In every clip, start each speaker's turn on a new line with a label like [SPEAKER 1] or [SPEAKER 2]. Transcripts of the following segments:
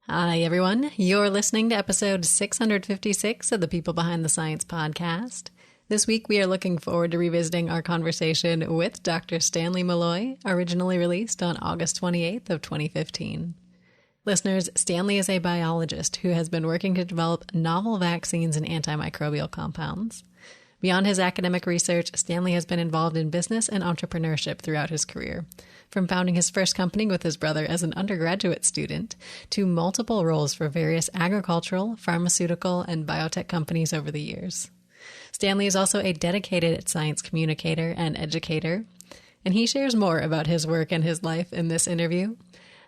[SPEAKER 1] Hi, everyone. You're listening to episode 656 of the People Behind the Science podcast. This week, we are looking forward to revisiting our conversation with Dr. Stanley Maloy, originally released on August 28th of 2015. Listeners, Stanley is a biologist who has been working to develop novel vaccines and antimicrobial compounds. Beyond his academic research, Stanley has been involved in business and entrepreneurship throughout his career, from founding his first company with his brother as an undergraduate student to multiple roles for various agricultural, pharmaceutical, and biotech companies over the years. Stanley is also a dedicated science communicator and educator, and he shares more about his work and his life in this interview.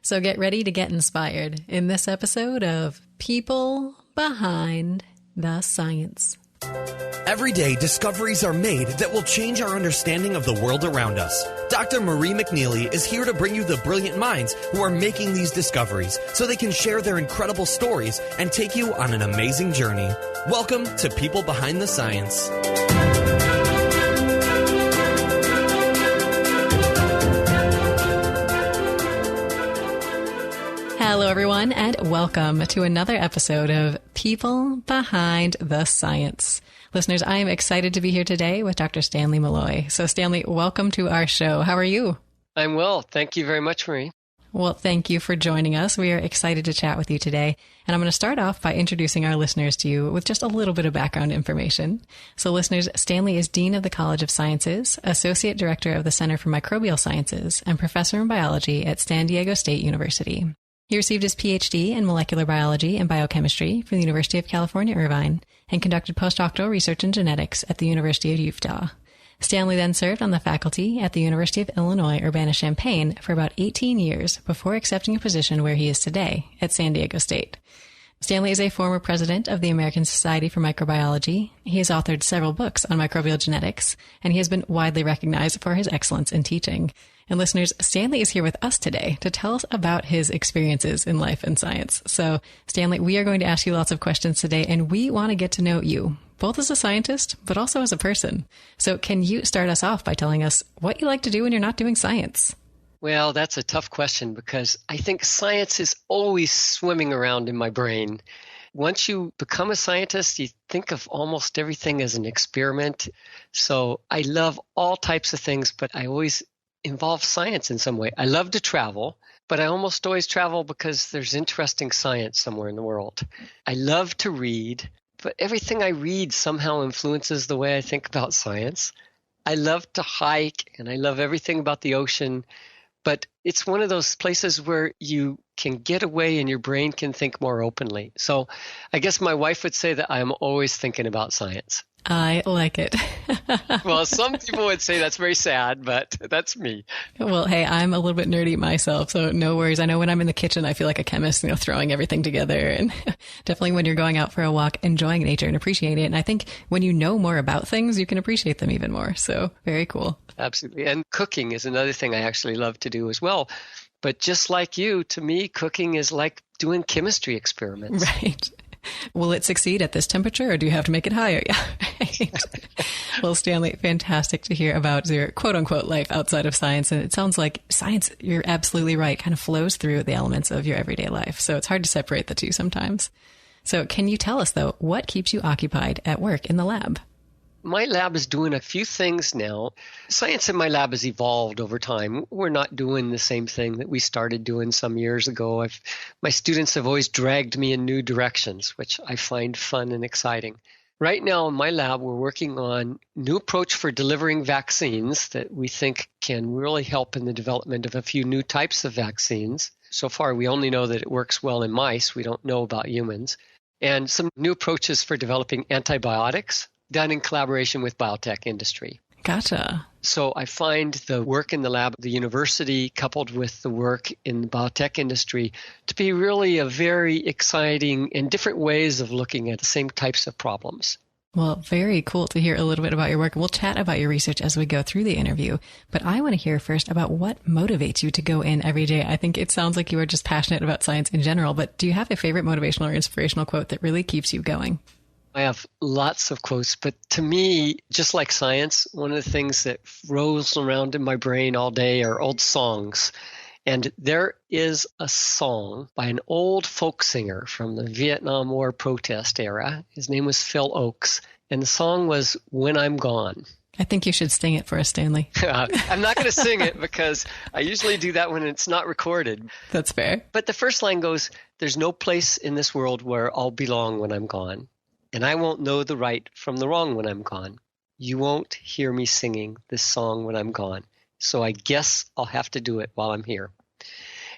[SPEAKER 1] So get ready to get inspired in this episode of People Behind the Science.
[SPEAKER 2] Every day, discoveries are made that will change our understanding of the world around us. Dr. Marie McNeely is here to bring you the brilliant minds who are making these discoveries so they can share their incredible stories and take you on an amazing journey. Welcome to People Behind the Science.
[SPEAKER 1] Hello, everyone, and welcome to another episode of People Behind the Science. Listeners, I am excited to be here today with Dr. Stanley Maloy. So, Stanley, welcome to our show. How are you?
[SPEAKER 3] I'm well. Thank you very much, Marie.
[SPEAKER 1] Well, thank you for joining us. We are excited to chat with you today. And I'm going to start off by introducing our listeners to you with just a little bit of background information. So, listeners, Stanley is Dean of the College of Sciences, Associate Director of the Center for Microbial Sciences, and Professor in Biology at San Diego State University. He received his Ph.D. in Molecular Biology and Biochemistry from the University of California, Irvine, and conducted postdoctoral research in genetics at the University of Utah. Stanley then served on the faculty at the University of Illinois, Urbana-Champaign for about 18 years before accepting a position where he is today at San Diego State. Stanley is a former president of the American Society for Microbiology. He has authored several books on microbial genetics, and he has been widely recognized for his excellence in teaching. And listeners, Stanley is here with us today to tell us about his experiences in life and science. So, Stanley, we are going to ask you lots of questions today, and we want to get to know you, both as a scientist, but also as a person. So can you start us off by telling us what you like to do when you're not doing science?
[SPEAKER 3] Well, that's a tough question because I think science is always swimming around in my brain. Once you become a scientist, you think of almost everything as an experiment. So I love all types of things, but I always involve science in some way. I love to travel, but I almost always travel because there's interesting science somewhere in the world. I love to read, but everything I read somehow influences the way I think about science. I love to hike, and I love everything about the ocean, but it's one of those places where you can get away and your brain can think more openly. So I guess my wife would say that I'm always thinking about science.
[SPEAKER 1] I like it.
[SPEAKER 3] Well, some people would say that's very sad, but that's me.
[SPEAKER 1] Well, hey, I'm a little bit nerdy myself, so no worries. I know when I'm in the kitchen, I feel like a chemist, throwing everything together. And definitely when you're going out for a walk, enjoying nature and appreciating it. And I think when you know more about things, you can appreciate them even more. So very cool.
[SPEAKER 3] Absolutely. And cooking is another thing I actually love to do as well. But just like you, to me, cooking is like doing chemistry experiments.
[SPEAKER 1] Right. Will it succeed at this temperature, or do you have to make it higher? Yeah, right. Well, Stanley, fantastic to hear about your quote-unquote life outside of science. And it sounds like science, you're absolutely right, kind of flows through the elements of your everyday life. So it's hard to separate the two sometimes. So can you tell us, though, what keeps you occupied at work in the lab?
[SPEAKER 3] My lab is doing a few things now. Science in my lab has evolved over time. We're not doing the same thing that we started doing some years ago. My students have always dragged me in new directions, which I find fun and exciting. Right now in my lab, we're working on a new approach for delivering vaccines that we think can really help in the development of a few new types of vaccines. So far, we only know that it works well in mice. We don't know about humans. And some new approaches for developing antibiotics, done in collaboration with biotech industry.
[SPEAKER 1] Gotcha.
[SPEAKER 3] So I find the work in the lab at the university coupled with the work in the biotech industry to be really a very exciting and different ways of looking at the same types of problems.
[SPEAKER 1] Well, very cool to hear a little bit about your work. We'll chat about your research as we go through the interview, but I want to hear first about what motivates you to go in every day. I think it sounds like you are just passionate about science in general, but do you have a favorite motivational or inspirational quote that really keeps you going?
[SPEAKER 3] I have lots of quotes, but to me, just like science, one of the things that rolls around in my brain all day are old songs. And there is a song by an old folk singer from the Vietnam War protest era. His name was Phil Oakes. And the song was When I'm Gone.
[SPEAKER 1] I think you should sing it for us, Stanley.
[SPEAKER 3] I'm not going to sing it because I usually do that when it's not recorded.
[SPEAKER 1] That's fair.
[SPEAKER 3] But the first line goes, there's no place in this world where I'll belong when I'm gone. And I won't know the right from the wrong when I'm gone. You won't hear me singing this song when I'm gone. So I guess I'll have to do it while I'm here.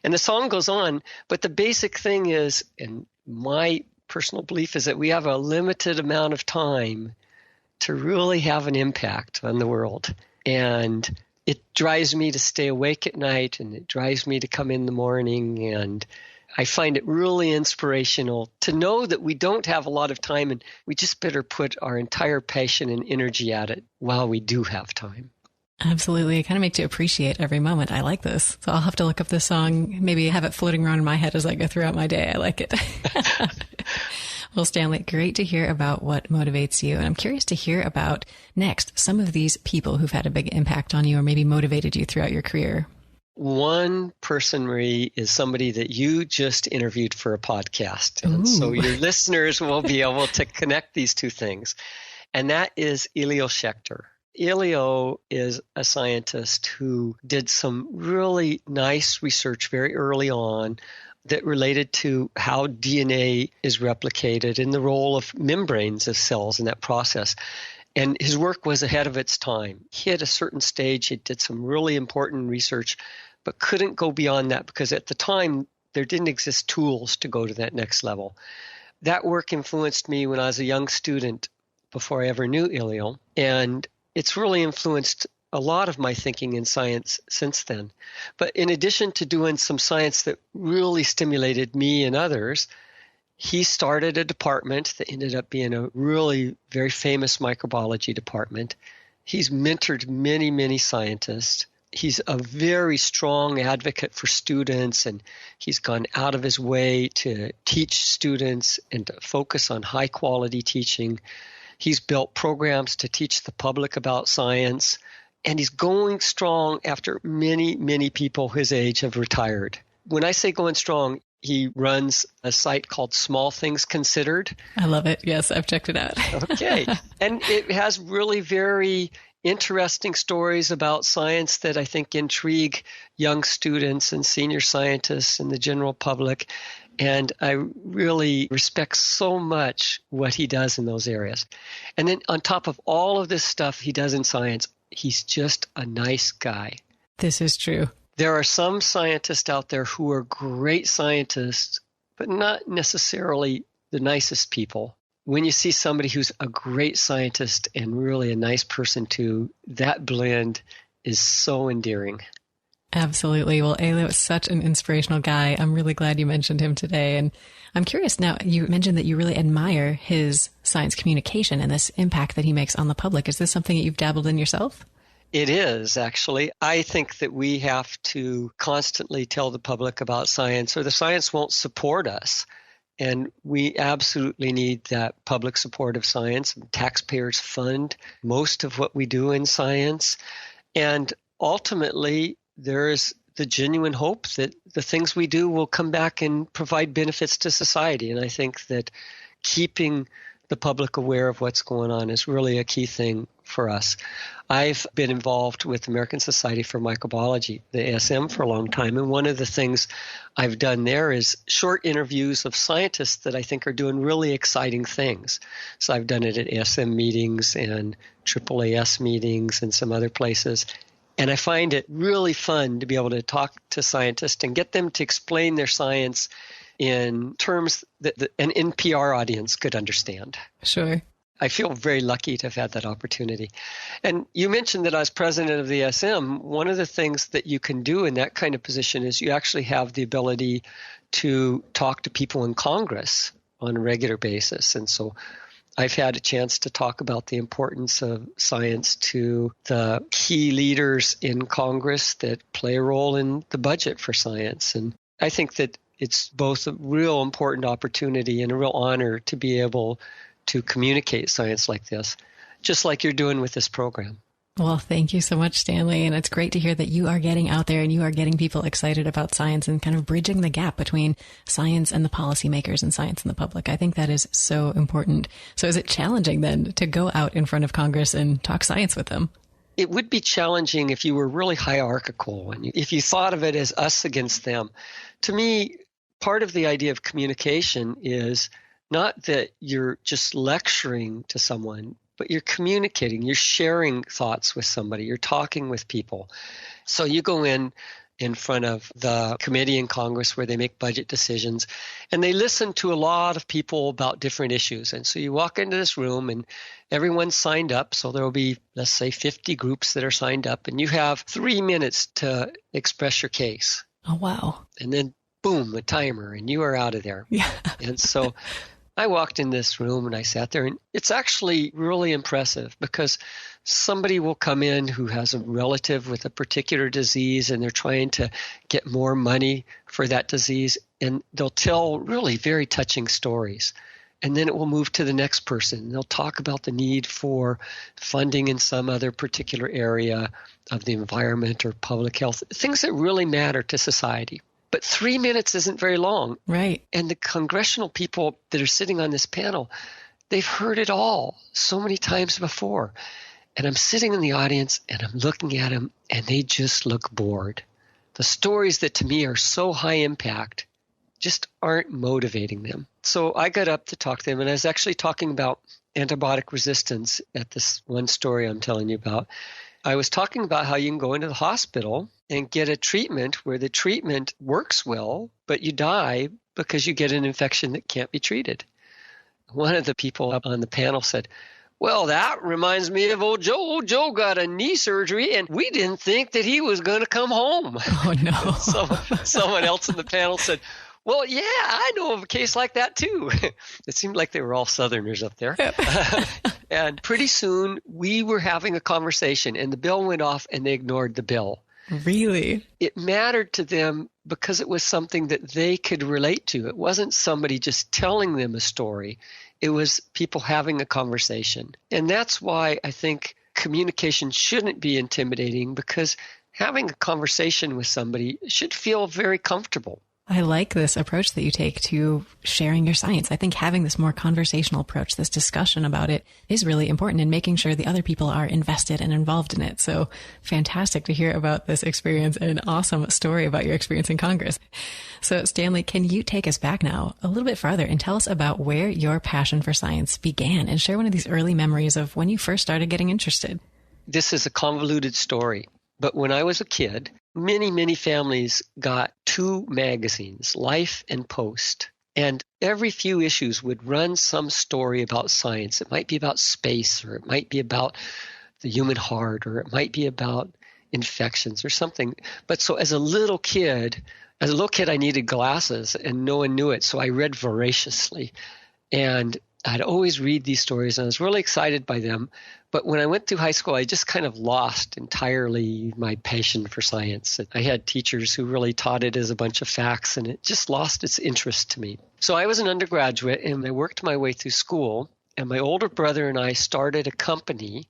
[SPEAKER 3] And the song goes on, but the basic thing is, and my personal belief is that we have a limited amount of time to really have an impact on the world. And it drives me to stay awake at night, and it drives me to come in the morning. And I find it really inspirational to know that we don't have a lot of time, and we just better put our entire passion and energy at it while we do have time.
[SPEAKER 1] Absolutely. It kind of makes you appreciate every moment. I like this. So I'll have to look up this song, maybe have it floating around in my head as I go throughout my day. I like it. Well, Stanley, great to hear about what motivates you. And I'm curious to hear about next some of these people who've had a big impact on you or maybe motivated you throughout your career.
[SPEAKER 3] One person, Marie, is somebody that you just interviewed for a podcast. And so your listeners will be able to connect these two things. And that is Elio Schechter. Elio is a scientist who did some really nice research very early on that related to how DNA is replicated and the role of membranes of cells in that process. And his work was ahead of its time. He had a certain stage, he did some really important research, but couldn't go beyond that because at the time there didn't exist tools to go to that next level. That work influenced me when I was a young student before I ever knew Elio. And it's really influenced a lot of my thinking in science since then. But in addition to doing some science that really stimulated me and others, he started a department that ended up being a really very famous microbiology department. He's mentored many, many scientists. He's a very strong advocate for students, and he's gone out of his way to teach students and to focus on high quality teaching. He's built programs to teach the public about science, and he's going strong after many, many people his age have retired. When I say going strong, he runs a site called Small Things Considered.
[SPEAKER 1] I love it. Yes, I've checked it out.
[SPEAKER 3] Okay. And it has really very interesting stories about science that I think intrigue young students and senior scientists and the general public. And I really respect so much what he does in those areas. And then on top of all of this stuff he does in science, he's just a nice guy.
[SPEAKER 1] This is true.
[SPEAKER 3] There are some scientists out there who are great scientists, but not necessarily the nicest people. When you see somebody who's a great scientist and really a nice person too, that blend is so endearing.
[SPEAKER 1] Absolutely. Well, Elio is such an inspirational guy. I'm really glad you mentioned him today. And I'm curious now, you mentioned that you really admire his science communication and this impact that he makes on the public. Is this something that you've dabbled in yourself?
[SPEAKER 3] It is, actually. I think that we have to constantly tell the public about science, or the science won't support us. And we absolutely need that public support of science. Taxpayers fund most of what we do in science. And ultimately, there is the genuine hope that the things we do will come back and provide benefits to society. And I think that keeping the public aware of what's going on is really a key thing for us. I've been involved with the American Society for Microbiology, the ASM, for a long time. And one of the things I've done there is short interviews of scientists that I think are doing really exciting things. So I've done it at ASM meetings and AAAS meetings and some other places. And I find it really fun to be able to talk to scientists and get them to explain their science in terms that an NPR audience could understand.
[SPEAKER 1] Sure.
[SPEAKER 3] I feel very lucky to have had that opportunity. And you mentioned that I was president of the ASM. One of the things that you can do in that kind of position is you actually have the ability to talk to people in Congress on a regular basis. And so I've had a chance to talk about the importance of science to the key leaders in Congress that play a role in the budget for science. And I think that it's both a real important opportunity and a real honor to be able to communicate science like this, just like you're doing with this program.
[SPEAKER 1] Well, thank you so much, Stanley. And it's great to hear that you are getting out there and you are getting people excited about science and kind of bridging the gap between science and the policymakers and science and the public. I think that is so important. So is it challenging then to go out in front of Congress and talk science with them?
[SPEAKER 3] It would be challenging if you were really hierarchical and if you thought of it as us against them. To me, part of the idea of communication is not that you're just lecturing to someone, but you're communicating, you're sharing thoughts with somebody, you're talking with people. So you go in front of the committee in Congress where they make budget decisions, and they listen to a lot of people about different issues. And so you walk into this room and everyone's signed up. So there will be, let's say, 50 groups that are signed up, and you have 3 minutes to express your case.
[SPEAKER 1] Oh, wow.
[SPEAKER 3] And then boom, a timer, and you are out of there.
[SPEAKER 1] Yeah.
[SPEAKER 3] And so I walked in this room and I sat there, and it's actually really impressive because somebody will come in who has a relative with a particular disease and they're trying to get more money for that disease, and they'll tell really very touching stories. And then it will move to the next person. They'll talk about the need for funding in some other particular area of the environment or public health, things that really matter to society. But 3 minutes isn't very long.
[SPEAKER 1] Right.
[SPEAKER 3] And the congressional people that are sitting on this panel, they've heard it all so many times before. And I'm sitting in the audience and I'm looking at them and they just look bored. The stories that to me are so high impact just aren't motivating them. So I got up to talk to them, and I was actually talking about antibiotic resistance at this one story I'm telling you about. I was talking about how you can go into the hospital and get a treatment where the treatment works well, but you die because you get an infection that can't be treated. One of the people up on the panel said, well, that reminds me of old Joe. Old Joe got a knee surgery, and we didn't think that he was going to come home.
[SPEAKER 1] Oh, no.
[SPEAKER 3] Someone else in the panel said, well, yeah, I know of a case like that, too. It seemed like they were all Southerners up there. And pretty soon, we were having a conversation, and the bell went off, and they ignored the bell.
[SPEAKER 1] Really?
[SPEAKER 3] It mattered to them because it was something that they could relate to. It wasn't somebody just telling them a story. It was people having a conversation. And that's why I think communication shouldn't be intimidating, because having a conversation with somebody should feel very comfortable.
[SPEAKER 1] I like this approach that you take to sharing your science. I think having this more conversational approach, this discussion about it, is really important in making sure the other people are invested and involved in it. So fantastic to hear about this experience and an awesome story about your experience in Congress. So Stanley, can you take us back now a little bit farther and tell us about where your passion for science began and share one of these early memories of when you first started getting interested?
[SPEAKER 3] This is a convoluted story, but when I was a kid, many families got 2 magazines, Life and Post, and every few issues would run some story about science. It might be about space, or it might be about the human heart, or it might be about infections or something. But so as a little kid, I needed glasses and no one knew it, so I read voraciously. And I'd always read these stories, and I was really excited by them. But when I went through high school, I just kind of lost entirely my passion for science. I had teachers who really taught it as a bunch of facts, and it just lost its interest to me. So I was an undergraduate, and I worked my way through school, and my older brother and I started a company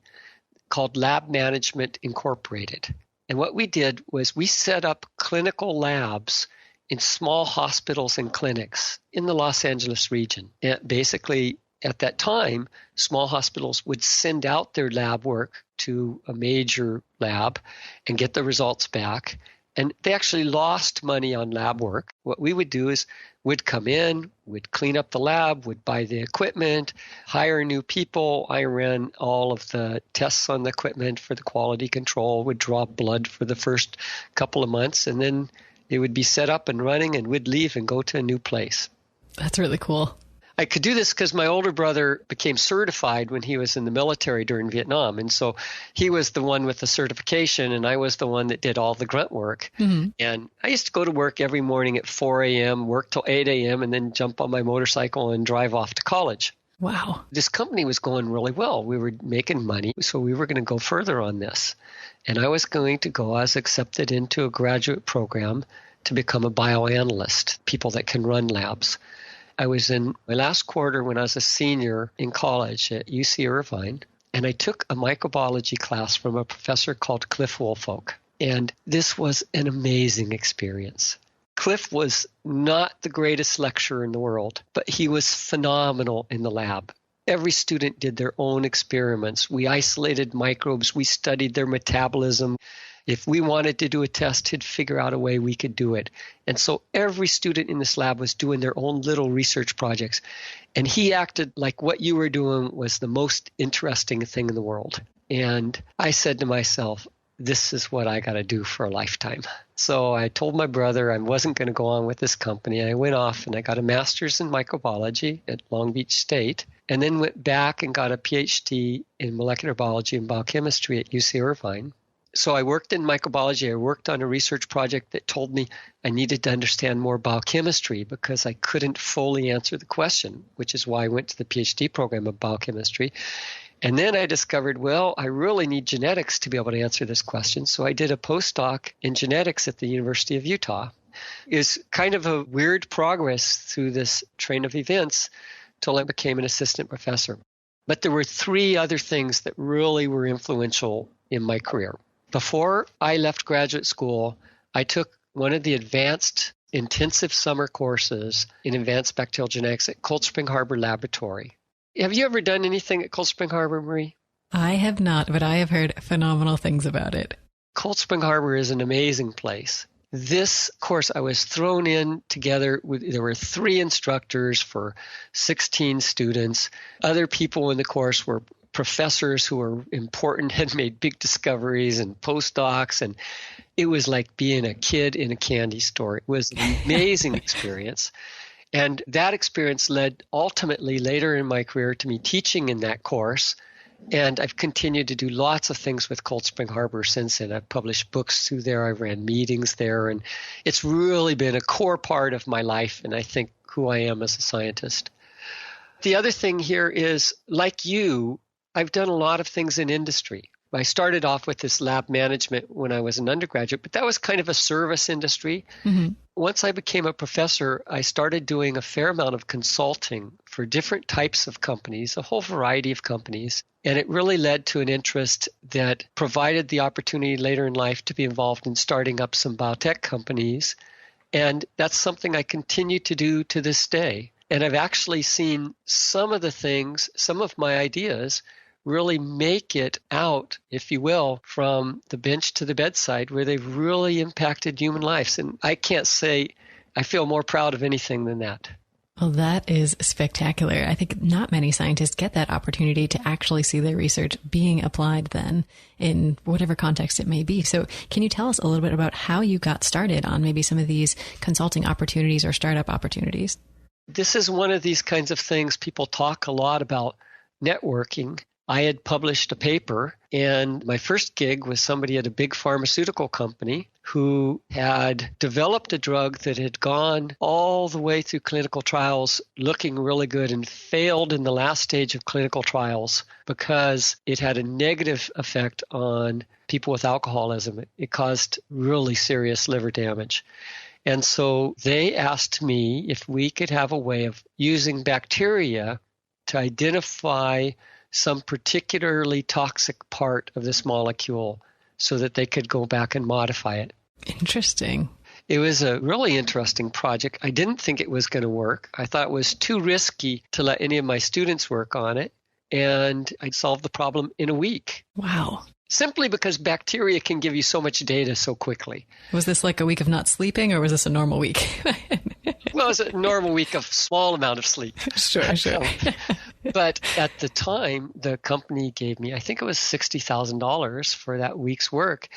[SPEAKER 3] called Lab Management Incorporated. And what we did was we set up clinical labs in small hospitals and clinics in the Los Angeles region. And basically, at that time, small hospitals would send out their lab work to a major lab and get the results back. And they actually lost money on lab work. What we would do is we'd come in, we'd clean up the lab, we'd buy the equipment, hire new people. I ran all of the tests on the equipment for the quality control, would draw blood for the first couple of months, and then it would be set up and running, and we'd leave and go to a new place.
[SPEAKER 1] That's really cool.
[SPEAKER 3] I could do this because my older brother became certified when he was in the military during Vietnam. And so he was the one with the certification, and I was the one that did all the grunt work. Mm-hmm. And I used to go to work every morning at 4 a.m., work till 8 a.m., and then jump on my motorcycle and drive off to college.
[SPEAKER 1] Wow.
[SPEAKER 3] This company was going really well. We were making money, so we were going to go further on this. And I was going to go, I was accepted into a graduate program to become a bioanalyst, people that can run labs. I was in my last quarter when I was a senior in college at UC Irvine, and I took a microbiology class from a professor called Cliff Woolfolk. And this was an amazing experience. Cliff was not the greatest lecturer in the world, but he was phenomenal in the lab. Every student did their own experiments. We isolated microbes. We studied their metabolism. If we wanted to do a test, he'd figure out a way we could do it. And so every student in this lab was doing their own little research projects. And he acted like what you were doing was the most interesting thing in the world. And I said to myself, this is what I got to do for a lifetime. So I told my brother I wasn't going to go on with this company. I went off and I got a master's in microbiology at Long Beach State, and then went back and got a Ph.D. in molecular biology and biochemistry at UC Irvine. So I worked in microbiology. I worked on a research project that told me I needed to understand more biochemistry because I couldn't fully answer the question, which is why I went to the Ph.D. program of biochemistry. And then I discovered, well, I really need genetics to be able to answer this question. So I did a postdoc in genetics at the University of Utah. It's kind of a weird progress through this train of events till I became an assistant professor. But there were 3 other things that really were influential in my career. Before I left graduate school, I took one of the advanced intensive summer courses in advanced bacterial genetics at Cold Spring Harbor Laboratory. Have you ever done anything at Cold Spring Harbor, Marie?
[SPEAKER 1] I have not, but I have heard phenomenal things about it.
[SPEAKER 3] Cold Spring Harbor is an amazing place. This course, I was thrown in together with, there were 3 instructors for 16 students. Other people in the course were professors who were important, had made big discoveries, and postdocs. And it was like being a kid in a candy store. It was an amazing experience. And that experience led ultimately later in my career to me teaching in that course. And I've continued to do lots of things with Cold Spring Harbor since then. I've published books through there. I ran meetings there. And it's really been a core part of my life and I think who I am as a scientist. The other thing here is, like you, I've done a lot of things in industry. I started off with this lab management when I was an undergraduate, but that was kind of a service industry. Mm-hmm. Once I became a professor, I started doing a fair amount of consulting for different types of companies, a whole variety of companies. And it really led to an interest that provided the opportunity later in life to be involved in starting up some biotech companies. And that's something I continue to do to this day. And I've actually seen some of the things, some of my ideas really make it out, if you will, from the bench to the bedside where they've really impacted human lives. And I can't say I feel more proud of anything than that.
[SPEAKER 1] Well, that is spectacular. I think not many scientists get that opportunity to actually see their research being applied then in whatever context it may be. So can you tell us a little bit about how you got started on maybe some of these consulting opportunities or startup opportunities?
[SPEAKER 3] This is one of these kinds of things people talk a lot about networking. I had published a paper, and my first gig was somebody at a big pharmaceutical company who had developed a drug that had gone all the way through clinical trials looking really good and failed in the last stage of clinical trials because it had a negative effect on people with alcoholism. It caused really serious liver damage. And so they asked me if we could have a way of using bacteria to identify some particularly toxic part of this molecule so that they could go back and modify it.
[SPEAKER 1] Interesting.
[SPEAKER 3] It was a really interesting project. I didn't think it was going to work. I thought it was too risky to let any of my students work on it. And I solved the problem in a week.
[SPEAKER 1] Wow.
[SPEAKER 3] Simply because bacteria can give you so much data so quickly.
[SPEAKER 1] Was this like a week of not sleeping, or was this a normal week?
[SPEAKER 3] Well, it was a normal week of small amount of sleep.
[SPEAKER 1] Sure.
[SPEAKER 3] But at the time, the company gave me, I think it was $60,000 for that week's work.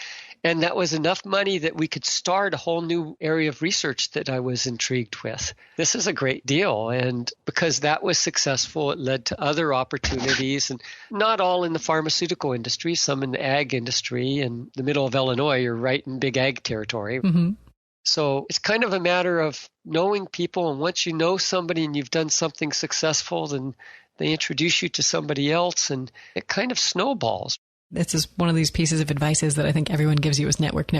[SPEAKER 3] And that was enough money that we could start a whole new area of research that I was intrigued with. This is a great deal. And because that was successful, it led to other opportunities, and not all in the pharmaceutical industry, some in the ag industry. In the middle of Illinois, you're right in big ag territory. Mm-hmm. So it's kind of a matter of knowing people. And once you know somebody and you've done something successful, then they introduce you to somebody else, and it kind of snowballs.
[SPEAKER 1] This is one of these pieces of advice that I think everyone gives you is network,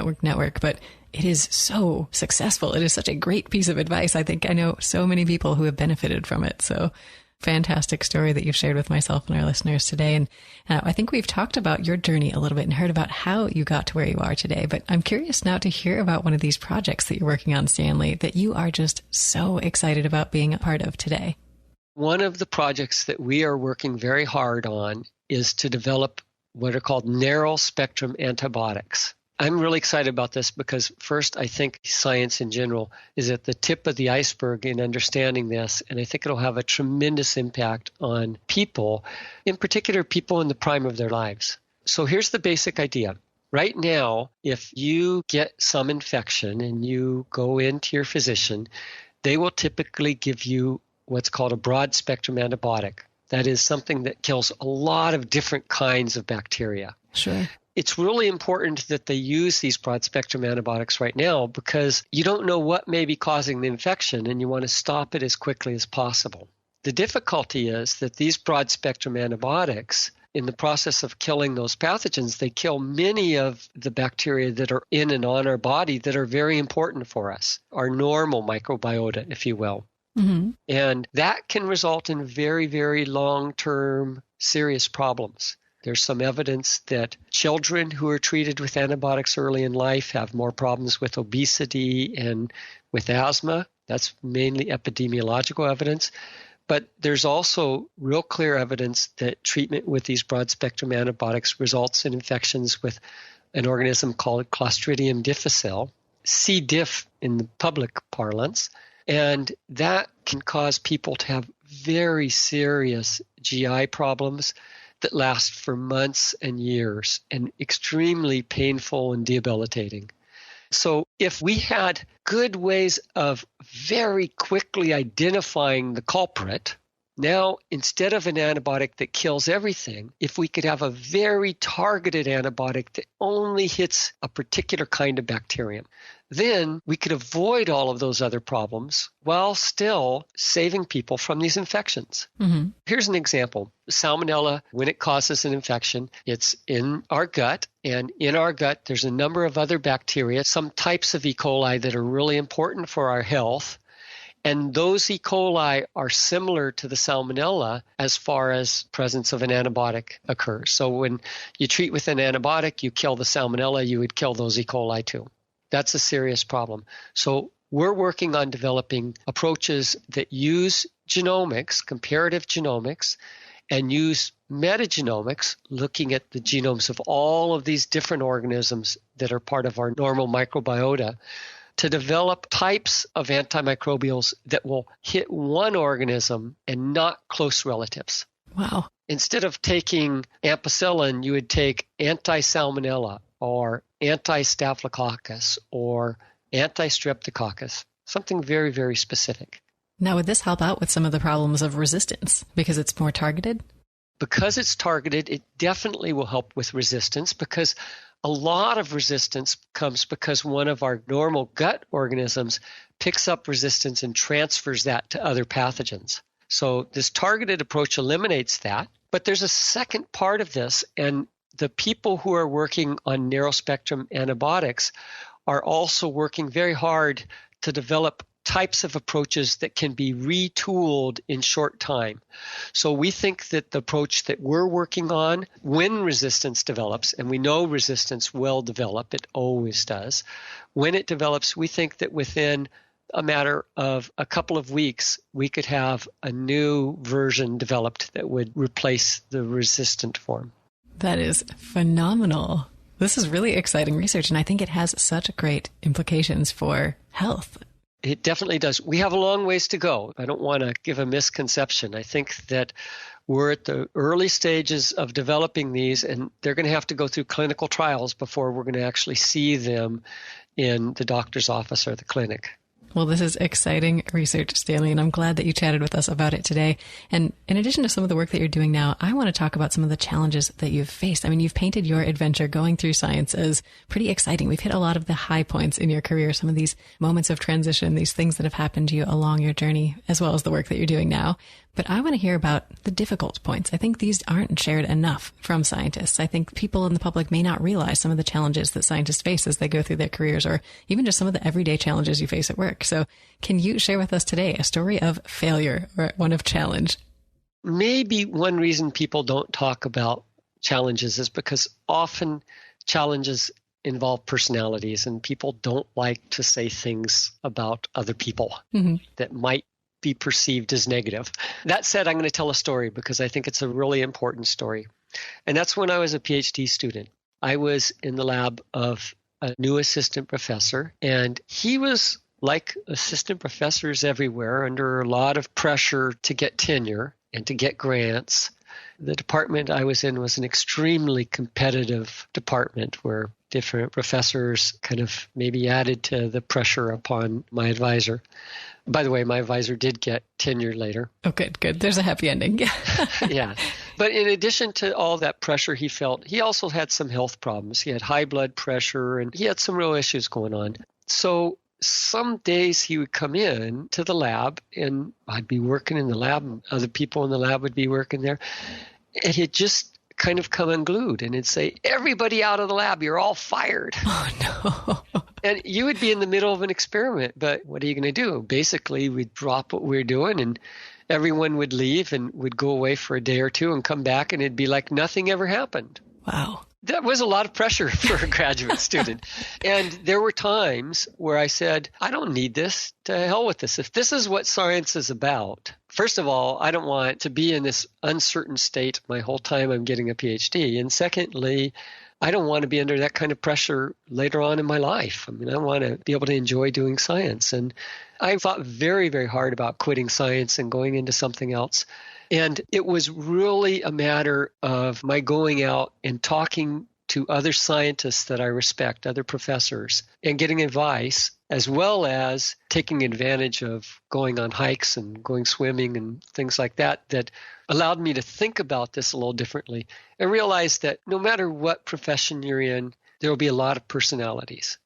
[SPEAKER 1] but it is so successful. It is such a great piece of advice. I think I know so many people who have benefited from it. So fantastic story that you've shared with myself and our listeners today. And I think we've talked about your journey a little bit and heard about how you got to where you are today. But I'm curious now to hear about one of these projects that you're working on, Stanley, that you are just so excited about being a part of today.
[SPEAKER 3] One of the projects that we are working very hard on is to develop what are called narrow spectrum antibiotics. I'm really excited about this because first, I think science in general is at the tip of the iceberg in understanding this, and I think it'll have a tremendous impact on people, in particular people in the prime of their lives. So here's the basic idea. Right now, if you get some infection and you go into your physician, they will typically give you what's called a broad spectrum antibiotic. That is something that kills a lot of different kinds of bacteria.
[SPEAKER 1] Sure.
[SPEAKER 3] It's really important that they use these broad spectrum antibiotics right now because you don't know what may be causing the infection and you want to stop it as quickly as possible. The difficulty is that these broad spectrum antibiotics, in the process of killing those pathogens, they kill many of the bacteria that are in and on our body that are very important for us, our normal microbiota, if you will. Mm-hmm. And that can result in very, very long-term serious problems. There's some evidence that children who are treated with antibiotics early in life have more problems with obesity and with asthma. That's mainly epidemiological evidence. But there's also real clear evidence that treatment with these broad-spectrum antibiotics results in infections with an organism called Clostridium difficile, C. diff in the public parlance. And that can cause people to have very serious GI problems that last for months and years and extremely painful and debilitating. So if we had good ways of very quickly identifying the culprit, now instead of an antibiotic that kills everything, if we could have a very targeted antibiotic that only hits a particular kind of bacterium, then we could avoid all of those other problems while still saving people from these infections. Mm-hmm. Here's an example. Salmonella, when it causes an infection, it's in our gut. And in our gut, there's a number of other bacteria, some types of E. coli that are really important for our health. And those E. coli are similar to the salmonella as far as presence of an antibiotic occurs. So when you treat with an antibiotic, you kill the salmonella, you would kill those E. coli too. That's a serious problem. So we're working on developing approaches that use genomics, comparative genomics, and use metagenomics, looking at the genomes of all of these different organisms that are part of our normal microbiota, to develop types of antimicrobials that will hit one organism and not close relatives.
[SPEAKER 1] Wow. Instead
[SPEAKER 3] of taking ampicillin, you would take anti-salmonella or anti-staphylococcus or anti-streptococcus, something very, very specific.
[SPEAKER 1] Now, would this help out with some of the problems of resistance because it's more targeted?
[SPEAKER 3] Because it's targeted, it definitely will help with resistance because a lot of resistance comes because one of our normal gut organisms picks up resistance and transfers that to other pathogens. So this targeted approach eliminates that. But there's a second part of this, and the people who are working on narrow spectrum antibiotics are also working very hard to develop types of approaches that can be retooled in short time. So we think that the approach that we're working on, when resistance develops, and we know resistance will develop, it always does, when it develops, we think that within a matter of a couple of weeks, we could have a new version developed that would replace the resistant form.
[SPEAKER 1] That is phenomenal. This is really exciting research, and I think it has such great implications for health.
[SPEAKER 3] It definitely does. We have a long ways to go. I don't want to give a misconception. I think that we're at the early stages of developing these, and they're going to have to go through clinical trials before we're going to actually see them in the doctor's office or the clinic.
[SPEAKER 1] Well, this is exciting research, Stanley, and I'm glad that you chatted with us about it today. And in addition to some of the work that you're doing now, I want to talk about some of the challenges that you've faced. I mean, you've painted your adventure going through science as pretty exciting. We've hit a lot of the high points in your career, some of these moments of transition, these things that have happened to you along your journey, as well as the work that you're doing now. But I want to hear about the difficult points. I think these aren't shared enough from scientists. I think people in the public may not realize some of the challenges that scientists face as they go through their careers, or even just some of the everyday challenges you face at work. So can you share with us today a story of failure or one of challenge?
[SPEAKER 3] maybe one reason people don't talk about challenges is because often challenges involve personalities, and people don't like to say things about other people that might be perceived as negative. That said, I'm going to tell a story because I think it's a really important story. And that's when I was a Ph.D. student. I was in the lab of a new assistant professor, and he was like assistant professors everywhere, under a lot of pressure to get tenure and to get grants. The department I was in was an extremely competitive department where different professors kind of maybe added to the pressure upon my advisor. By the way, my advisor did get tenure later.
[SPEAKER 1] Oh, good. There's a happy ending.
[SPEAKER 3] Yeah. But in addition to all that pressure he felt, he also had some health problems. He had high blood pressure and he had some real issues going on. So some days he would come in to the lab and I'd be working in the lab and other people in the lab would be working there. And he'd just kind of come unglued and he'd say, "Everybody out of the lab, you're all fired."
[SPEAKER 1] Oh, no.
[SPEAKER 3] And you would be in the middle of an experiment, but what are you going to do? Basically, we'd drop what we were doing and everyone would leave and would go away for a day or two and come back and it'd be like nothing ever happened.
[SPEAKER 1] Wow.
[SPEAKER 3] That was a lot of pressure for a graduate student. And there were times where I said, I don't need this. To hell with this. If this is what science is about, first of all, I don't want to be in this uncertain state my whole time I'm getting a PhD. And secondly, I don't want to be under that kind of pressure later on in my life. I mean, I want to be able to enjoy doing science. And I thought very, very hard about quitting science and going into something else. And it was really a matter of my going out and talking to other scientists that I respect, other professors, and getting advice, as well as taking advantage of going on hikes and going swimming and things like that, that allowed me to think about this a little differently and realize that no matter what profession you're in, there will be a lot of personalities.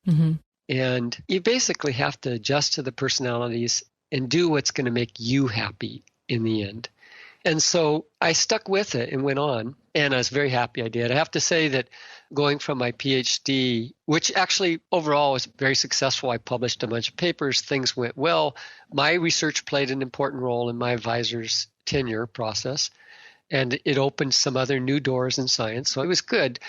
[SPEAKER 3] And you basically have to adjust to the personalities and do what's going to make you happy in the end. And so I stuck with it and went on, and I was very happy I did. I have to say that going from my PhD, which actually overall was very successful, I published a bunch of papers, things went well. My research played an important role in my advisor's tenure process, and it opened some other new doors in science, so it was good.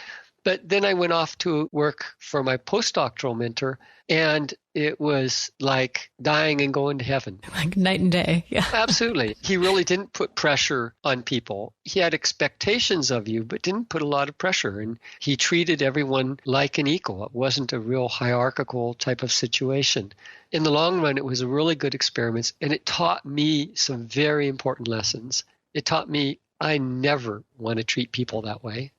[SPEAKER 3] But then I went off to work for my postdoctoral mentor, and it was like dying and going to heaven.
[SPEAKER 1] Like night and day. Yeah.
[SPEAKER 3] Absolutely. He really didn't put pressure on people. He had expectations of you, but didn't put a lot of pressure. And he treated everyone like an equal. It wasn't a real hierarchical type of situation. In the long run, it was a really good experiment, and it taught me some very important lessons. It taught me I never want to treat people that way.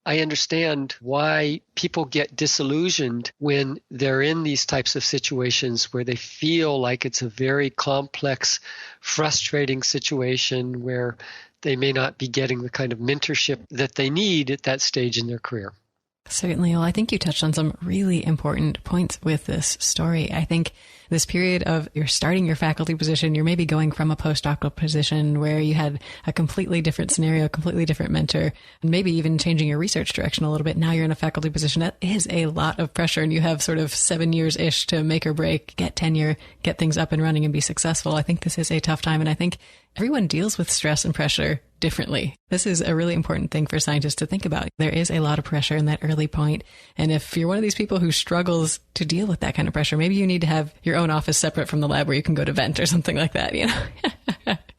[SPEAKER 3] I understand why people get disillusioned when they're in these types of situations where they feel like it's a very complex, frustrating situation where they may not be getting the kind of mentorship that they need at that stage in their career.
[SPEAKER 1] Certainly. Well, I think you touched on some really important points with this story. I think this period of you're starting your faculty position, you're maybe going from a postdoctoral position where you had a completely different scenario, a completely different mentor, and maybe even changing your research direction a little bit. Now you're in a faculty position. That is a lot of pressure, and you have sort of 7 years-ish to make or break, get tenure, get things up and running and be successful. I think this is a tough time, and I think everyone deals with stress and pressure differently. This is a really important thing for scientists to think about. There is a lot of pressure in that early point. And if you're one of these people who struggles to deal with that kind of pressure, maybe you need to have your own office separate from the lab where you can go to vent or something like that, you know?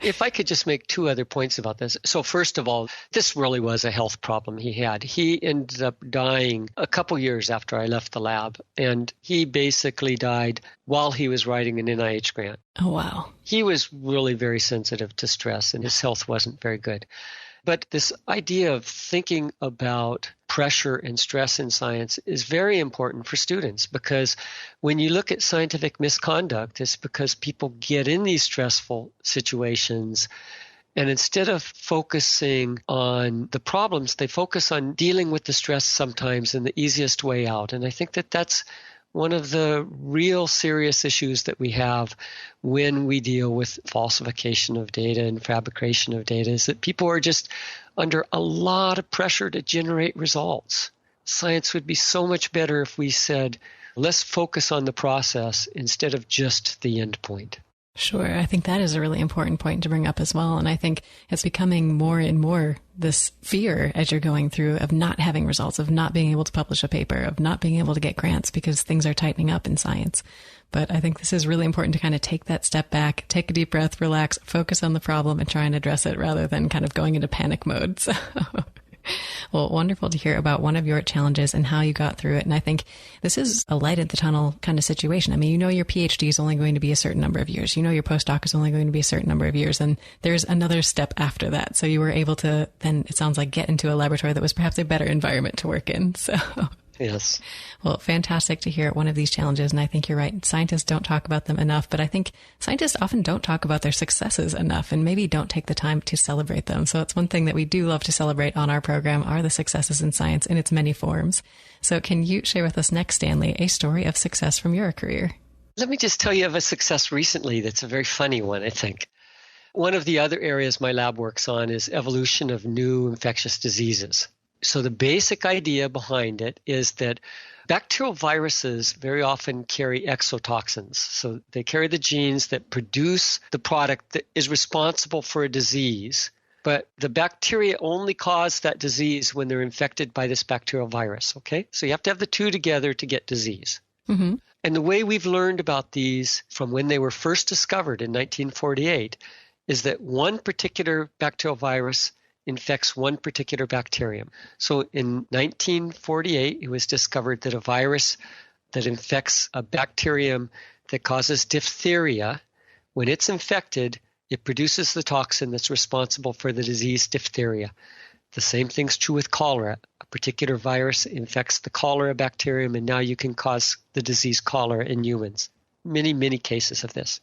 [SPEAKER 3] If I could just make 2 other points about this. So first of all, this really was a health problem he had. He ended up dying a couple years after I left the lab, and he basically died while he was writing an NIH grant.
[SPEAKER 1] Oh, wow.
[SPEAKER 3] He was really very sensitive to stress, and his health wasn't very good. But this idea of thinking about pressure and stress in science is very important for students, because when you look at scientific misconduct, it's because people get in these stressful situations, and instead of focusing on the problems, they focus on dealing with the stress sometimes in the easiest way out. And I think that that's one of the real serious issues that we have when we deal with falsification of data and fabrication of data, is that people are just under a lot of pressure to generate results. Science would be so much better if we said, let's focus on the process instead of just the end point.
[SPEAKER 1] Sure. I think that is a really important point to bring up as well. And I think it's becoming more and more this fear as you're going through of not having results, of not being able to publish a paper, of not being able to get grants because things are tightening up in science. But I think this is really important to kind of take that step back, take a deep breath, relax, focus on the problem and try and address it rather than kind of going into panic mode. So well, wonderful to hear about one of your challenges and how you got through it. And I think this is a light at the tunnel kind of situation. I mean, you know, your Ph.D. is only going to be a certain number of years. You know, your postdoc is only going to be a certain number of years. And there's another step after that. So you were able to then, it sounds like, get into a laboratory that was perhaps a better environment to work in. So
[SPEAKER 3] yes.
[SPEAKER 1] Well, fantastic to hear one of these challenges. And I think you're right. Scientists don't talk about them enough, but I think scientists often don't talk about their successes enough and maybe don't take the time to celebrate them. So it's one thing that we do love to celebrate on our program are the successes in science in its many forms. So can you share with us next, Stanley, a story of success from your career?
[SPEAKER 3] Let me just tell you of a success recently that's a very funny one, I think. One of the other areas my lab works on is evolution of new infectious diseases. So the basic idea behind it is that bacterial viruses very often carry exotoxins. So they carry the genes that produce the product that is responsible for a disease. But the bacteria only cause that disease when they're infected by this bacterial virus, okay? So you have to have the two together to get disease.
[SPEAKER 1] Mm-hmm.
[SPEAKER 3] And the way we've learned about these from when they were first discovered in 1948 is that one particular bacterial virus infects one particular bacterium. So in 1948, it was discovered that a virus that infects a bacterium that causes diphtheria, when it's infected, it produces the toxin that's responsible for the disease diphtheria. The same thing's true with cholera. A particular virus infects the cholera bacterium, and now you can cause the disease cholera in humans. Many, many cases of this.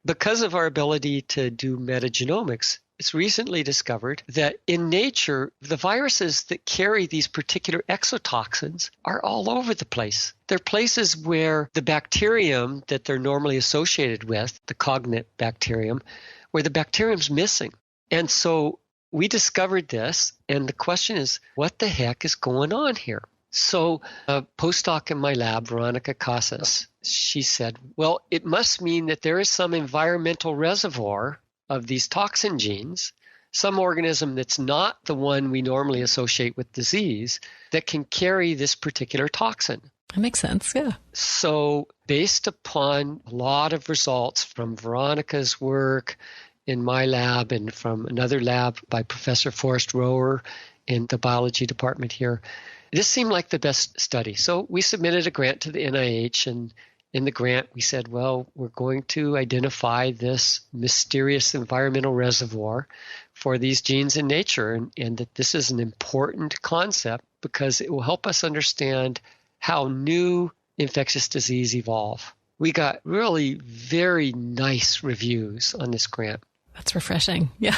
[SPEAKER 3] Because of our ability to do metagenomics, it's recently discovered that in nature, the viruses that carry these particular exotoxins are all over the place. They're places where the bacterium that they're normally associated with, the cognate bacterium, where the bacterium's missing. And so we discovered this, and the question is, what the heck is going on here? So a postdoc in my lab, Veronica Casas, she said, well, it must mean that there is some environmental reservoir of these toxin genes, some organism that's not the one we normally associate with disease, that can carry this particular toxin.
[SPEAKER 1] That makes sense, yeah.
[SPEAKER 3] So based upon a lot of results from Veronica's work in my lab and from another lab by Professor Forrest Rower in the biology department here, this seemed like the best study. So we submitted a grant to the NIH, and in the grant, we said, well, we're going to identify this mysterious environmental reservoir for these genes in nature, and that this is an important concept because it will help us understand how new infectious disease evolve. We got really very nice reviews on this grant.
[SPEAKER 1] That's refreshing. Yeah.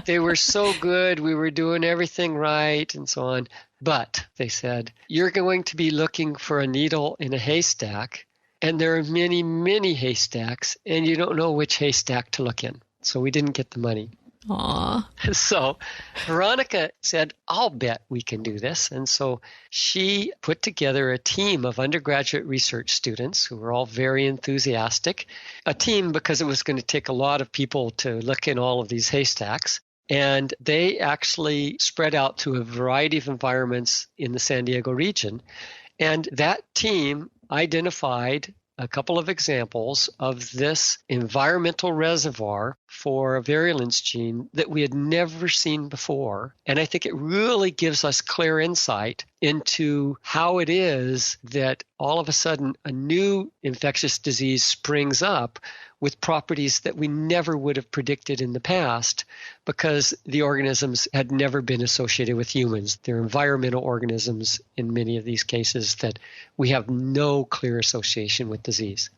[SPEAKER 3] They were so good. We were doing everything right and so on. But they said, you're going to be looking for a needle in a haystack. And there are many, many haystacks, and you don't know which haystack to look in. So we didn't get the money.
[SPEAKER 1] Aw.
[SPEAKER 3] So Veronica said, I'll bet we can do this. And so she put together a team of undergraduate research students who were all very enthusiastic. A team because it was going to take a lot of people to look in all of these haystacks. And they actually spread out to a variety of environments in the San Diego region. And that team identified a couple of examples of this environmental reservoir for a virulence gene that we had never seen before. And I think it really gives us clear insight into how it is that all of a sudden a new infectious disease springs up with properties that we never would have predicted in the past because the organisms had never been associated with humans. They're environmental organisms in many of these cases that we have no clear association with disease.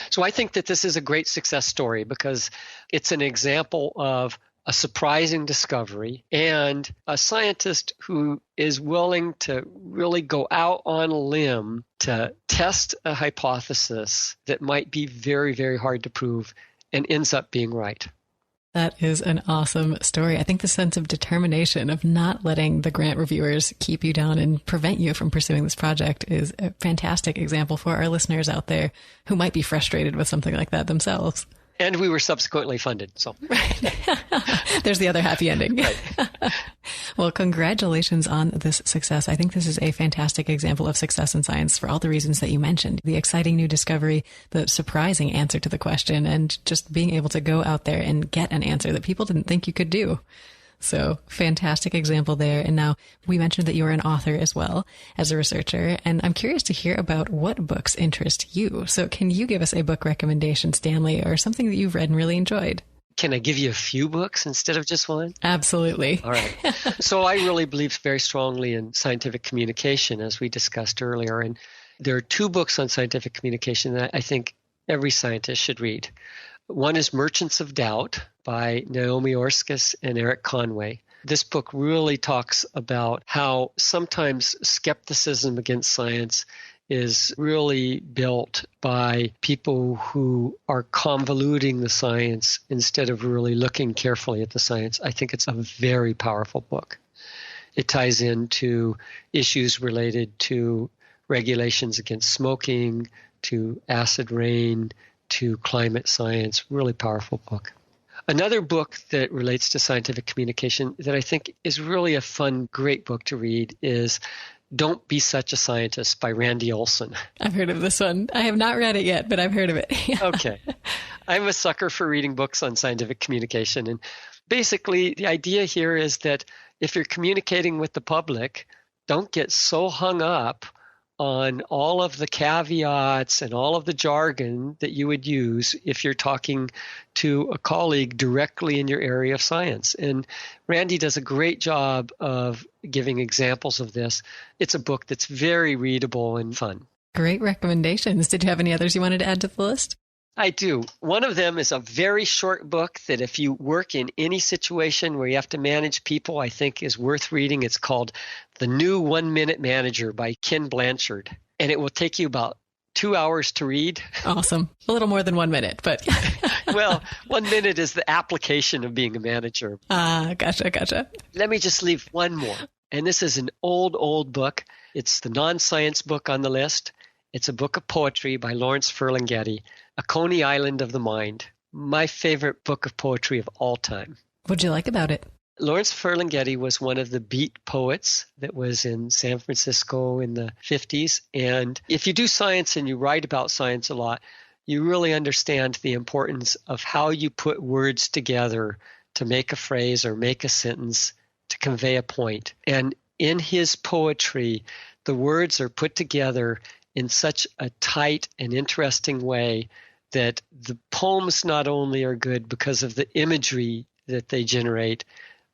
[SPEAKER 3] So I think that this is a great success story because it's an example of a surprising discovery and a scientist who is willing to really go out on a limb to test a hypothesis that might be very, very hard to prove and ends up being right.
[SPEAKER 1] That is an awesome story. I think the sense of determination of not letting the grant reviewers keep you down and prevent you from pursuing this project is a fantastic example for our listeners out there who might be frustrated with something like that themselves.
[SPEAKER 3] And we were subsequently funded. So
[SPEAKER 1] there's the other happy ending.
[SPEAKER 3] Right.
[SPEAKER 1] Well, congratulations on this success. I think this is a fantastic example of success in science for all the reasons that you mentioned. The exciting new discovery, the surprising answer to the question, and just being able to go out there and get an answer that people didn't think you could do. So fantastic example there. And now we mentioned that you are an author as well as a researcher. And I'm curious to hear about what books interest you. So can you give us a book recommendation, Stanley, or something that you've read and really enjoyed?
[SPEAKER 3] Can I give you a few books instead of just one?
[SPEAKER 1] Absolutely.
[SPEAKER 3] All right. So I really believe very strongly in scientific communication, as we discussed earlier. And there are two books on scientific communication that I think every scientist should read. One is Merchants of Doubt by Naomi Oreskes and Eric Conway. This book really talks about how sometimes skepticism against science is really built by people who are convoluting the science instead of really looking carefully at the science. I think it's a very powerful book. It ties into issues related to regulations against smoking, to acid rain, to climate science. Really powerful book. Another book that relates to scientific communication that I think is really a fun, great book to read is Don't Be Such a Scientist by Randy Olson.
[SPEAKER 1] I've heard of this one. I have not read it yet, but I've heard of it.
[SPEAKER 3] Okay. I'm a sucker for reading books on scientific communication. And basically, the idea here is that if you're communicating with the public, don't get so hung up on all of the caveats and all of the jargon that you would use if you're talking to a colleague directly in your area of science. And Randy does a great job of giving examples of this. It's a book that's very readable and fun.
[SPEAKER 1] Great recommendations. Did you have any others you wanted to add to the list?
[SPEAKER 3] I do. One of them is a very short book that if you work in any situation where you have to manage people, I think is worth reading. It's called The New 1 Minute Manager by Ken Blanchard. And it will take you about 2 hours to read.
[SPEAKER 1] Awesome. A little more than 1 minute, but...
[SPEAKER 3] Well, 1 minute is the application of being a manager.
[SPEAKER 1] Gotcha.
[SPEAKER 3] Let me just leave one more. And this is an old book. It's the non-science book on the list. It's a book of poetry by Lawrence Ferlinghetti, A Coney Island of the Mind. My favorite book of poetry of all time.
[SPEAKER 1] What'd you like about it?
[SPEAKER 3] Lawrence Ferlinghetti was one of the beat poets that was in San Francisco in the 50s. And if you do science and you write about science a lot, you really understand the importance of how you put words together to make a phrase or make a sentence to convey a point. And in his poetry, the words are put together in such a tight and interesting way that the poems not only are good because of the imagery that they generate,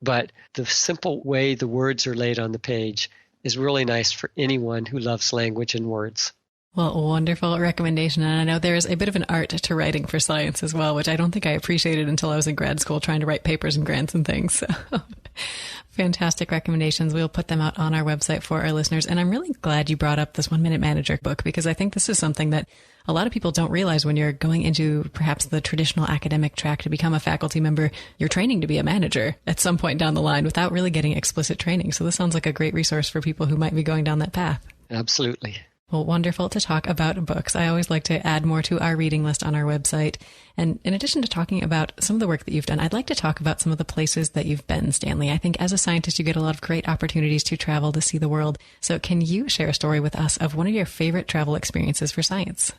[SPEAKER 3] but the simple way the words are laid on the page is really nice for anyone who loves language and words.
[SPEAKER 1] Well, wonderful recommendation. And I know there is a bit of an art to writing for science as well, which I don't think I appreciated until I was in grad school trying to write papers and grants and things. So fantastic recommendations. We'll put them out on our website for our listeners. And I'm really glad you brought up this 1 Minute Manager book, because I think this is something that a lot of people don't realize when you're going into perhaps the traditional academic track to become a faculty member. You're training to be a manager at some point down the line without really getting explicit training. So this sounds like a great resource for people who might be going down that path.
[SPEAKER 3] Absolutely.
[SPEAKER 1] Well, wonderful to talk about books. I always like to add more to our reading list on our website. And in addition to talking about some of the work that you've done, I'd like to talk about some of the places that you've been, Stanley. I think as a scientist, you get a lot of great opportunities to travel to see the world. So can you share a story with us of one of your favorite travel experiences for science?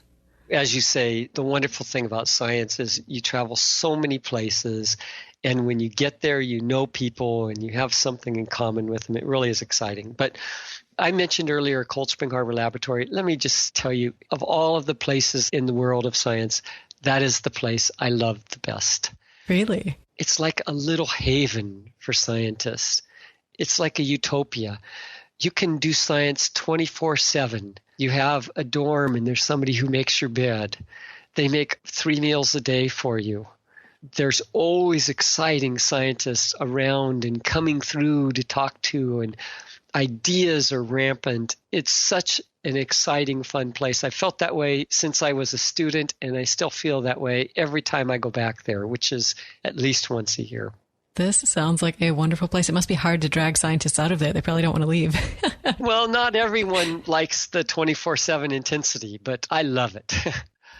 [SPEAKER 3] As you say, the wonderful thing about science is you travel so many places. And when you get there, you know people and you have something in common with them. It really is exciting. But I mentioned earlier Cold Spring Harbor Laboratory. Let me just tell you, of all of the places in the world of science, that is the place I love the best.
[SPEAKER 1] Really?
[SPEAKER 3] It's like a little haven for scientists. It's like a utopia. You can do science 24/7. You have a dorm and there's somebody who makes your bed. They make 3 meals a day for you. There's always exciting scientists around and coming through to talk to, and ideas are rampant. It's such an exciting, fun place. I felt that way since I was a student, and I still feel that way every time I go back there, which is at least once a year.
[SPEAKER 1] This sounds like a wonderful place. It must be hard to drag scientists out of there. They probably don't want to leave.
[SPEAKER 3] Well, not everyone likes the 24/7 intensity, but I love it.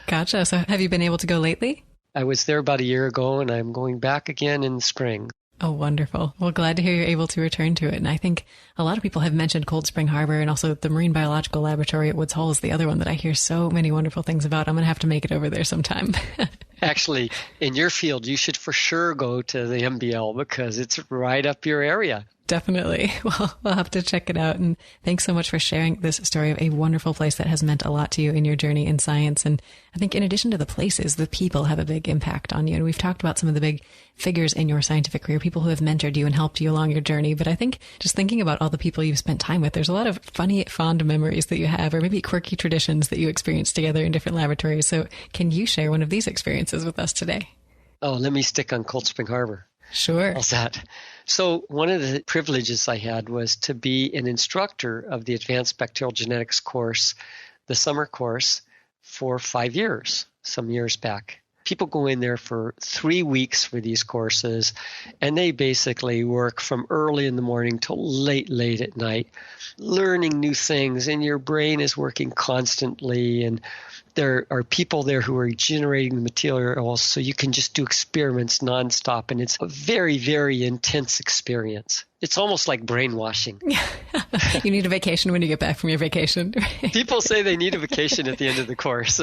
[SPEAKER 1] Gotcha. So have you been able to go lately?
[SPEAKER 3] I was there about a year ago, and I'm going back again in the spring.
[SPEAKER 1] Oh, wonderful. Well, glad to hear you're able to return to it. And I think a lot of people have mentioned Cold Spring Harbor, and also the Marine Biological Laboratory at Woods Hole is the other one that I hear so many wonderful things about. I'm going to have to make it over there sometime.
[SPEAKER 3] Actually, in your field, you should for sure go to the MBL because it's right up your area.
[SPEAKER 1] Definitely. Well, we'll have to check it out. And thanks so much for sharing this story of a wonderful place that has meant a lot to you in your journey in science. And I think in addition to the places, the people have a big impact on you. And we've talked about some of the big figures in your scientific career, people who have mentored you and helped you along your journey. But I think just thinking about all the people you've spent time with, there's a lot of funny, fond memories that you have, or maybe quirky traditions that you experienced together in different laboratories. So can you share one of these experiences with us today?
[SPEAKER 3] Oh, let me stick on Cold Spring Harbor.
[SPEAKER 1] Sure.
[SPEAKER 3] How's that? So one of the privileges I had was to be an instructor of the Advanced Bacterial Genetics course, the summer course, for 5 years, some years back. People go in there for 3 weeks for these courses, and they basically work from early in the morning till late at night, learning new things, and your brain is working constantly, and there are people there who are generating the materials, so you can just do experiments nonstop, and it's a very, very intense experience. It's almost like brainwashing.
[SPEAKER 1] You need a vacation when you get back from your vacation.
[SPEAKER 3] People say they need a vacation at the end of the course.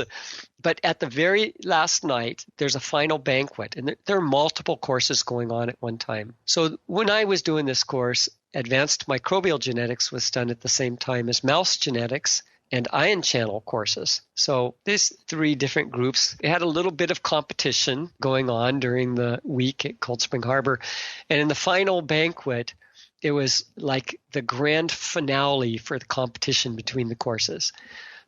[SPEAKER 3] But at the very last night, there's a final banquet, and there are multiple courses going on at one time. So when I was doing this course, Advanced Microbial Genetics was done at the same time as Mouse Genetics and ion channel courses. So these 3 different groups had a little bit of competition going on during the week at Cold Spring Harbor. And in the final banquet, it was like the grand finale for the competition between the courses.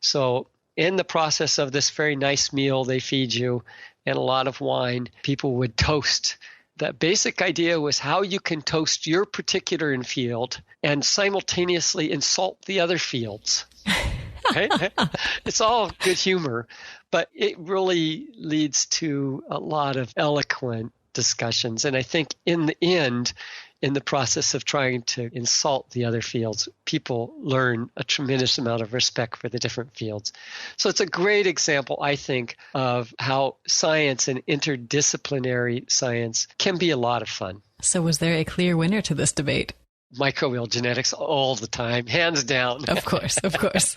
[SPEAKER 3] So in the process of this very nice meal they feed you and a lot of wine, people would toast. The basic idea was how you can toast your particular field and simultaneously insult the other fields. Right? It's all good humor, but it really leads to a lot of eloquent discussions. And I think in the end, in the process of trying to insult the other fields, people learn a tremendous amount of respect for the different fields. So it's a great example, I think, of how science and interdisciplinary science can be a lot of fun.
[SPEAKER 1] So was there a clear winner to this debate?
[SPEAKER 3] Microbial genetics all the time, hands down.
[SPEAKER 1] Of course, of course.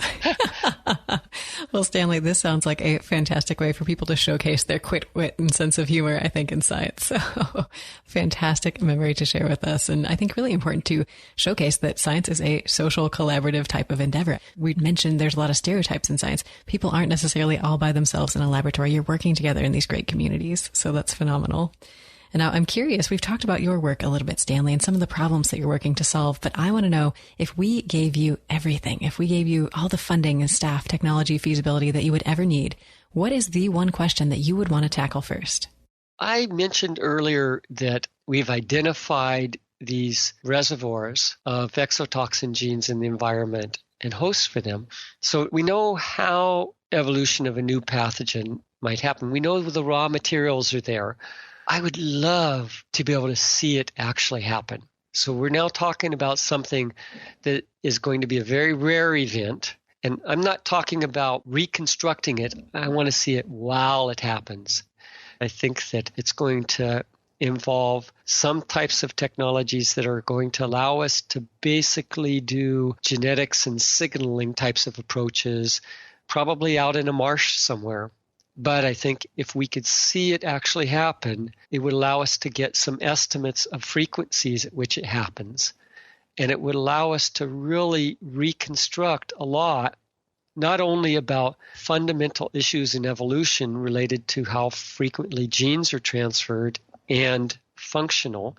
[SPEAKER 1] Well, Stanley, this sounds like a fantastic way for people to showcase their quick wit and sense of humor, I think, in science. So fantastic memory to share with us. And I think really important to showcase that science is a social, collaborative type of endeavor. We mentioned there's a lot of stereotypes in science. People aren't necessarily all by themselves in a laboratory. You're working together in these great communities. So that's phenomenal. And now I'm curious, we've talked about your work a little bit, Stanley, and some of the problems that you're working to solve, but I want to know, if we gave you everything, if we gave you all the funding and staff, technology, feasibility that you would ever need, what is the one question that you would want to tackle first?
[SPEAKER 3] I mentioned earlier that we've identified these reservoirs of exotoxin genes in the environment and hosts for them. So we know how evolution of a new pathogen might happen. We know the raw materials are there. I would love to be able to see it actually happen. So we're now talking about something that is going to be a very rare event. And I'm not talking about reconstructing it. I want to see it while it happens. I think that it's going to involve some types of technologies that are going to allow us to basically do genetics and signaling types of approaches, probably out in a marsh somewhere. But I think if we could see it actually happen, it would allow us to get some estimates of frequencies at which it happens. And it would allow us to really reconstruct a lot, not only about fundamental issues in evolution related to how frequently genes are transferred and functional,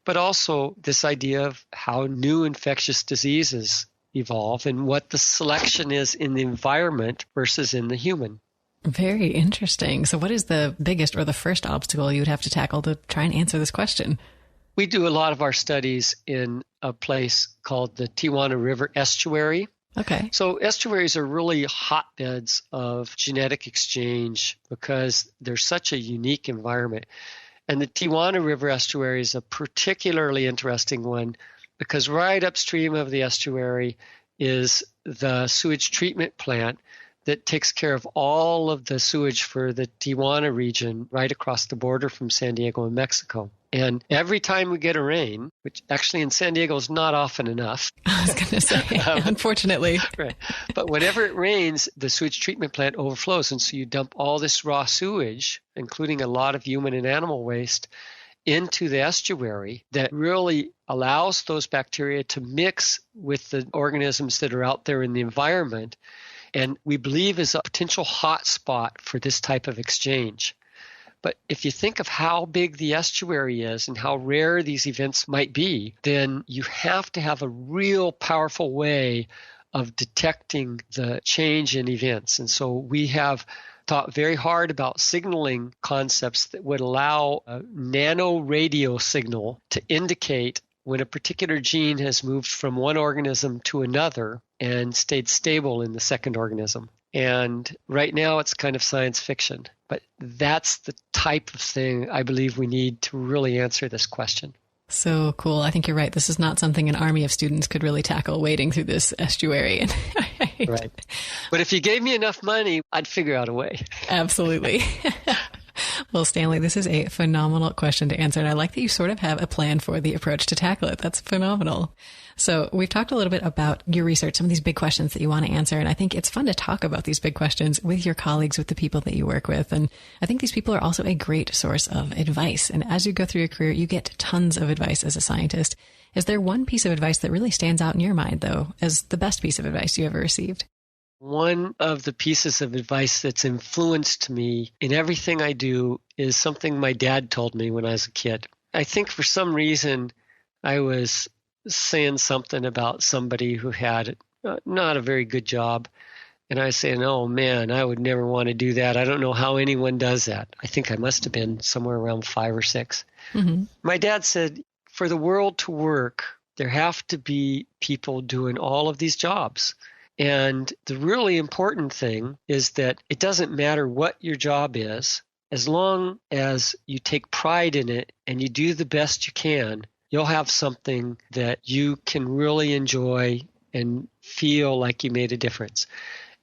[SPEAKER 3] but also this idea of how new infectious diseases evolve and what the selection is in the environment versus in the human.
[SPEAKER 1] Very interesting. So what is the biggest or the first obstacle you would have to tackle to try and answer this question?
[SPEAKER 3] We do a lot of our studies in a place called the Tijuana River Estuary.
[SPEAKER 1] Okay.
[SPEAKER 3] So estuaries are really hotbeds of genetic exchange because they're such a unique environment. And the Tijuana River Estuary is a particularly interesting one because right upstream of the estuary is the sewage treatment plant that takes care of all of the sewage for the Tijuana region right across the border from San Diego and Mexico. And every time we get a rain, which actually in San Diego is not often enough.
[SPEAKER 1] I was going to say, unfortunately.
[SPEAKER 3] Right. But whenever it rains, the sewage treatment plant overflows. And so you dump all this raw sewage, including a lot of human and animal waste, into the estuary that really allows those bacteria to mix with the organisms that are out there in the environment. And we believe is a potential hot spot for this type of exchange. But if you think of how big the estuary is and how rare these events might be, then you have to have a real powerful way of detecting the change in events. And so we have thought very hard about signaling concepts that would allow a nano-radio signal to indicate when a particular gene has moved from one organism to another and stayed stable in the second organism. And right now it's kind of science fiction, but that's the type of thing I believe we need to really answer this question.
[SPEAKER 1] So cool. I think you're right. This is not something an army of students could really tackle wading through this estuary.
[SPEAKER 3] Right. But if you gave me enough money, I'd figure out a way.
[SPEAKER 1] Absolutely. Well, Stanley, this is a phenomenal question to answer, and I like that you sort of have a plan for the approach to tackle it. That's phenomenal. So we've talked a little bit about your research, some of these big questions that you want to answer, and I think it's fun to talk about these big questions with your colleagues, with the people that you work with, and I think these people are also a great source of advice, and as you go through your career, you get tons of advice as a scientist. Is there one piece of advice that really stands out in your mind, though, as the best piece of advice you ever received?
[SPEAKER 3] One of the pieces of advice that's influenced me in everything I do is something my dad told me when I was a kid. I think for some reason I was saying something about somebody who had not a very good job. And I was saying, oh man, I would never want to do that. I don't know how anyone does that. I think I must have been somewhere around 5 or 6. Mm-hmm. My dad said, for the world to work, there have to be people doing all of these jobs. And the really important thing is that it doesn't matter what your job is, as long as you take pride in it and you do the best you can, you'll have something that you can really enjoy and feel like you made a difference.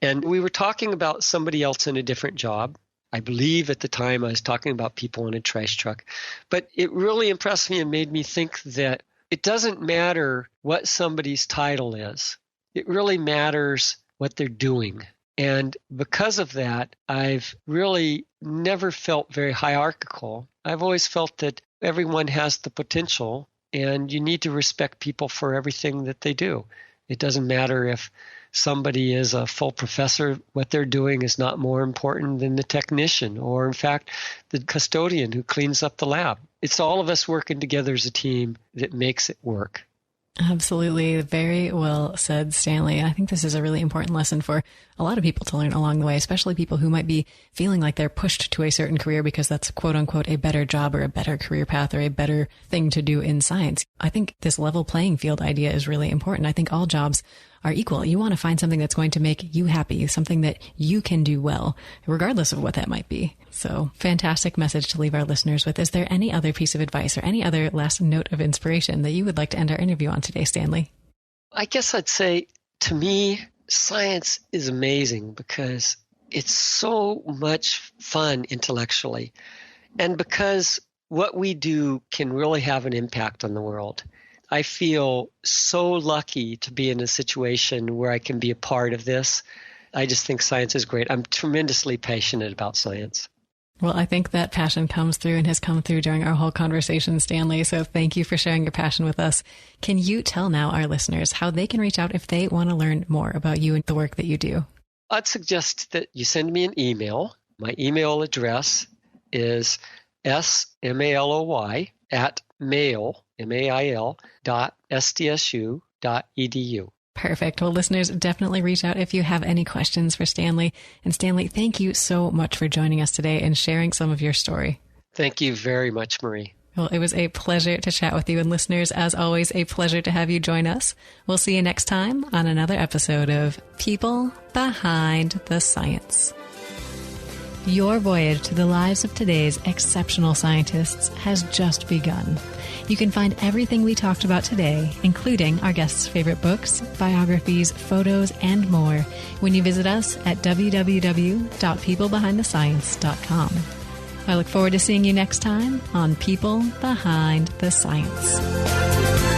[SPEAKER 3] And we were talking about somebody else in a different job. I believe at the time I was talking about people in a trash truck. But it really impressed me and made me think that it doesn't matter what somebody's title is. It really matters what they're doing. And because of that, I've really never felt very hierarchical. I've always felt that everyone has the potential and you need to respect people for everything that they do. It doesn't matter if somebody is a full professor, what they're doing is not more important than the technician or, in fact, the custodian who cleans up the lab. It's all of us working together as a team that makes it work.
[SPEAKER 1] Absolutely. Very well said, Stanley. I think this is a really important lesson for a lot of people to learn along the way, especially people who might be feeling like they're pushed to a certain career because that's quote unquote a better job or a better career path or a better thing to do in science. I think this level playing field idea is really important. I think all jobs are equal. You want to find something that's going to make you happy, something that you can do well, regardless of what that might be. So fantastic message to leave our listeners with. Is there any other piece of advice or any other last note of inspiration that you would like to end our interview on today, Stanley?
[SPEAKER 3] I guess I'd say, to me, science is amazing because it's so much fun intellectually, and because what we do can really have an impact on the world. I feel so lucky to be in a situation where I can be a part of this. I just think science is great. I'm tremendously passionate about science.
[SPEAKER 1] Well, I think that passion comes through and has come through during our whole conversation, Stanley. So thank you for sharing your passion with us. Can you tell now our listeners how they can reach out if they want to learn more about you and the work that you do?
[SPEAKER 3] I'd suggest that you send me an email. My email address is smalloy@mail.sdsu.edu.
[SPEAKER 1] Perfect. Well, listeners, definitely reach out if you have any questions for Stanley. And Stanley, thank you so much for joining us today and sharing some of your story.
[SPEAKER 3] Thank you very much, Marie.
[SPEAKER 1] Well, it was a pleasure to chat with you. And listeners, as always, a pleasure to have you join us. We'll see you next time on another episode of People Behind the Science. Your voyage to the lives of today's exceptional scientists has just begun. You can find everything we talked about today, including our guests' favorite books, biographies, photos, and more, when you visit us at www.peoplebehindthescience.com. I look forward to seeing you next time on People Behind the Science.